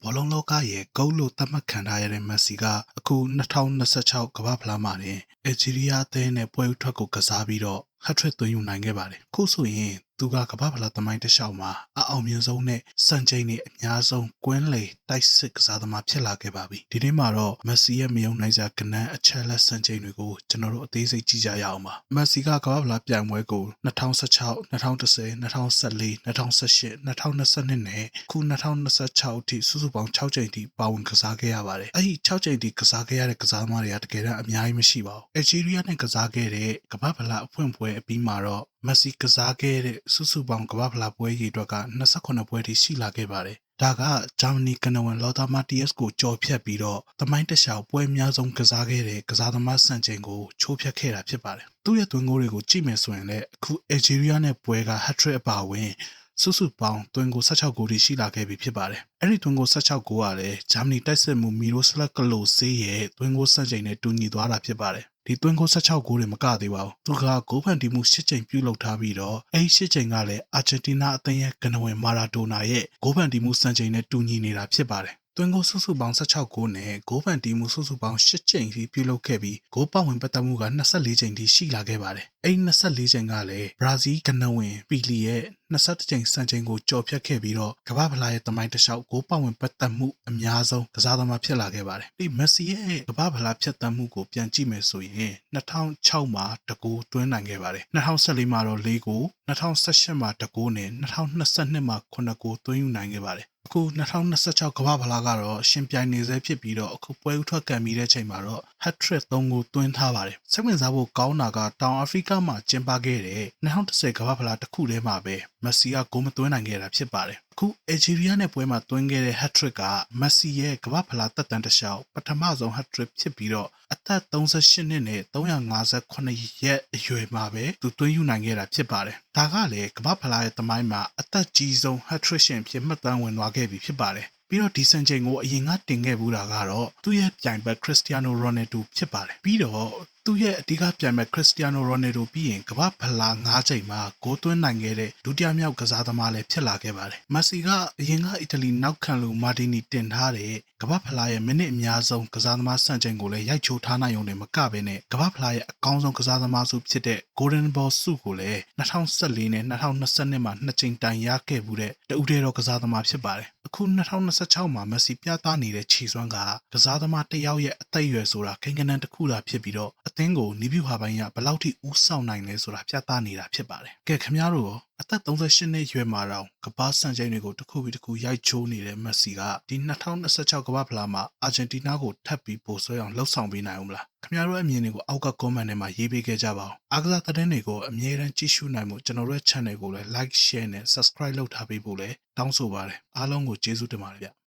ဘောလုံးလောကရဲ့ဂိုးလို့သတ်မှတ်ခံထားရတဲ့မက်ဆီကအခု2026ကမ္ဘာဖလားမှာတင်အယ်ဂျီးရီးယားအသင်းနဲ့ပွဲဥထွက်ကိုကစားပြီးတော့ဟတ်ထရစ်သွင်းယူနိုင်ခဲ့ပါတယ်။ခုဆိုရင်သူကကမ္ဘာဖလားသမိုင်းတစ်လျှောက်မှာအအောင်မြင်ဆုံးနဲ့စံချိန်တွေအများဆုံးကွင်းလေတိုက်စစ်ကစားသမားဖြစ်လာခဲ့ပါပြီ။ဒီနေ့မှာတော့မက်ဆီရဲ့မယုံနိုင်စရာကဏ္ဍအချက်လက်စံချိန်တွေကိုကျွန်တော်တို့အသေးစိတ်ကြည့်ကြရအောင်ပါ။မက်ဆီကကမ္ဘာဖလားပြိုင်ပွဲကို2016 2010 2014 2018 2022နဲ့ခု2026အထိစုစုပေါင်း6ချိန်ထိပါဝင်ကစားခဲ့ရပါတယ်။အဲဒီ6ချိန်ထိကစားခဲ့ရတဲ့ကစားသမားတွေကတကယ်တော့အများကြီးမရှိပါဘူး။အယ်ဂျီးရီးယားနဲ့ကစားခဲ့တဲ့ကမ္ဘာဖလားအဖွင့်ပွဲအပြီးမှာတော့မက်ဆီကစားခဲ့တဲ့စုစုပေါင်းကမ္ဘာဖလားပွဲရေအတွက်က28ပွဲထိရှိလာခဲ့ပါတယ်။ဒါကဂျာမနီကနဝင်လော်တာမာတီယက်စ်ကိုကြော်ဖြတ်ပြီးတော့သမိုင်းတစ်လျှောက်ပွဲအများဆုံးကစားခဲ့တဲ့ကစားသမားစံချိန်ကိုချိုးဖျက်ခဲ့တာဖြစ်ပါတယ်။သူ့ရဲ့သွင်းဂိုးတွေကိုကြည့်မယ်ဆိုရင်လည်းအခုအယ်ဂျီးရီးယားနဲ့ပွဲကဟတ်ထရစ်အပါအဝင်စုစုပေါင်းသွင်းဂိုး16ဂိုးထိရှိလာခဲ့ပြီဖြစ်ပါတယ်။အဲ့ဒီသွင်းဂိုး16ဂိုးကလည်းဂျာမနီတိုက်စစ်မှုမီရိုစလက်ကလိုဆေးရဲ့သွင်းဂိုးစံချိန်နဲ့တူညီသွားတာဖြစ်ပါတယ်။ဒီသွင်းဂိုး16ဂိုးတွေမကသေးပါဘူး။သူကဂိုးဖန်တီမှု10ချိန်ပြုလုပ်ထားပြီးတော့အဲဒီ10ချိန်ကလည်းအာဂျင်တီးနားအသင်းရဲ့ကနဝင်မာရာဒိုနာရဲ့ဂိုးဖန်တီမှုစံချိန်နဲ့တူညီနေတာဖြစ်ပါတယ်။သွင်းဂိုးစုစုပေါင်း16ဂိုးနဲ့ဂိုးဖန်တီမှုစုစုပေါင်း10ချိန်ထိပြုလုပ်ခဲ့ပြီးဂိုးပတ်ဝင်ပတ်သက်မှုက24ချိန်ထိရှိလာခဲ့ပါတယ်။အဲဒီ24ချိန်ကလည်းဘရာဇီးကနဝင်ပီလီရဲ့21ချိန်စံချိန်ကိုကျော်ဖြတ်ခဲ့ပြီးတော့ကမ္ဘာဖလားရဲ့သမိုင်းတစ်လျှောက်ဂိုးပတ်ဝင်ပတ်သက်မှုအများဆုံးကစားသမားဖြစ်လာခဲ့ပါတယ်။ဒီမက်ဆီရဲ့ကမ္ဘာဖလားဖြတ်သန်းမှုကိုပြန်ကြည့်မယ်ဆိုရင်2006မှာတကူသွင်းနိုင်ခဲ့ပါတယ်။2014မှာတော့4ဂိုး2018မှာတကူနဲ့2022မှာ9ဂိုးသွင်းယူနိုင်ခဲ့ပါတယ်။အခု2026ကမ္ဘာဖလားကတော့ရှင်ပြိုင်နေဆဲဖြစ်ပြီးတော့အခုပွဲဥထွက်ကံပြီးတဲ့ချိန်မှာတော့ဟတ်ထရစ်3ဂိုးသွင်းထားပါတယ်။စိတ်ဝင်စားဖို့ကောင်းတာကတောင်အာဖရိကမှာကျင်းပခဲ့တဲ့2010ကမ္ဘာဖလားတစ်ခုတည်းမှာပဲမက်ဆီကဂိုးမသွင်းနိုင်ခဲ့တာဖြစ်ပါတယ်။အခုအယ်ဂျီးရီးယားနဲ့ပွဲမှာသွင်းခဲ့တဲ့ဟတ်ထရစ်ကမက်ဆီရဲ့ကမ္ဘာဖလားသက်တမ်းတစ်လျှောက်ပထမဆုံးဟတ်ထရစ်ဖြစ်ပြီးတော့အသက်38နှစ်နဲ့358ရက်အရွယ်မှာပဲသူသွင်းယူနိုင်ခဲ့တာဖြစ်ပါတယ်။ဒါကလည်းကမ္ဘာဖလားရဲ့သမိုင်းမှာအသက်ကြီးဆုံးဟတ်ထရစ်ရှင်ဖြစ်မှတ်တမ်းဝင်သွားခဲ့ပြီဖြစ်ပါတယ်။ပြီးတော့ဒီစံချိန်ကိုအရင်ကတင်ခဲ့ဘူးတာကတော့သူ့ရဲ့ပြိုင်ဘက်ခရစ္စတီယာနိုရိုနယ်ဒိုဖြစ်ပါတယ်။ပြီးတော့သူ့ရဲ့အဓိကပြိုင်ဘက်ခရစ္စတီယာနိုရိုနယ်ဒိုပြီးရင်ကမ္ဘာဖလား9ချိန်မှာဂိုးသွင်းနိုင်ခဲ့တဲ့ဒုတိယမြောက်ကစားသမားလည်းဖြစ်လာခဲ့ပါတယ်။မက်ဆီကအရင်ကအီတလီနောက်ခံလူမာတီနီတင်ထားတဲ့ကမ္ဘာဖလားရဲ့မိနစ်အများဆုံးကစားသမားစံချိန်ကိုလည်းရိုက်ချိုးထားနိုင်ုံနဲ့မကဘဲနဲ့ကမ္ဘာဖလားရဲ့အကောင်းဆုံးကစားသမားစုဖြစ်တဲ့ Golden Ball ဆုကိုလည်း2014နဲ့2022မှာ2ချိန်တိုင်ရခဲ့မှုတဲ့တဦးတည်းသောကစားသမားဖြစ်ပါတယ်။အခု2026မှာမက်ဆီပြသနေတဲ့ခြေစွမ်းကကစားသမားတစ်ယောက်ရဲ့အသက်အရွယ်ဆိုတာကိန်းဂဏန်းတစ်ခုသာဖြစ်ပြီးတော့အသင်းကိုနီးပြဟာပိုင်းကဘယ်လောက်ထိဦးဆောင်နိုင်လဲဆိုတာပြသနေတာဖြစ်ပါတယ်။ကဲခင်ဗျားတို့ရောအသက်38နှစ်ရွယ်မှာတော့ကမ္ဘာစံချိန်တွေကိုတစ်ခုပြီးတစ်ခုရိုက်ချိုးနေတဲ့မက်ဆီကဒီ2026ကမ္ဘာဖလားမှာအာဂျင်တီးနားကိုထပ်ပြီးပိုဆွဲအောင်လှုပ်ဆောင်ပေးနိုင်အောင်မလားခင်ဗျားတို့အမြင်တွေကိုအောက်က comment ထဲမှာရေးပေးခဲ့ကြပါဦးအားကစားသတင်းတွေကိုအမြဲတမ်းကြည့်ရှုနိုင်မှုကျွန်တော်တို့ရဲ့ channel ကိုလည်း like share နဲ့ subscribe လုပ်ထားပေးဖို့လည်းတောင်းဆိုပါတယ်အားလုံးကိုကျေးဇူးတင်ပါတယ်ဗျ